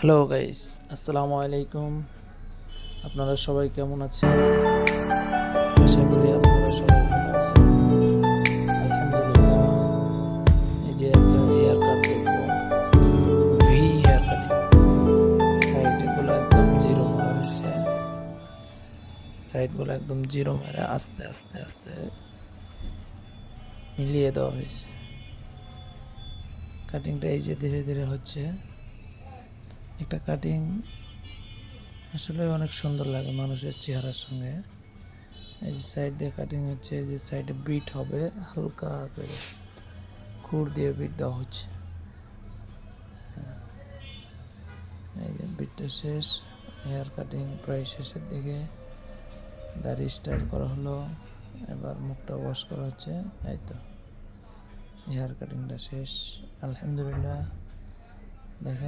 Hello guys, আসসালামু আলাইকুম। আপনারা সবাই কেমন আছেন? আশা করি আপনারা সবাই ভালো আছেন। আলহামদুলিল্লাহ। এই যে একটা হেয়ার কাট দেখবো, ভি হেয়ার কাটিং। সাইডগুলো একদম জিরো মারা হয়েছে। সাইডগুলো একদম জিরো মারা আস্তে আস্তে আস্তে মিলিয়ে দেওয়া হয়েছে। কাটিংটা এই যে ধীরে ধীরে হচ্ছে। একটা কাটিং আসলে অনেক সুন্দর লাগে মানুষের চেহারার সঙ্গে। এই যে সাইড দিয়ে কাটিং হচ্ছে, এই যে সাইডে বিট হবে হালকা করে, খুর দিয়ে বিট দেওয়া হচ্ছে। এই যে বিটটা শেষ, হেয়ার কাটিং প্রায় শেষের দিকে। দাড়ি স্টাইল করা হলো, এবার মুখটা ওয়াশ করা হচ্ছে। এই তো হেয়ার কাটিংটা শেষ, আলহামদুলিল্লাহ। দেখেন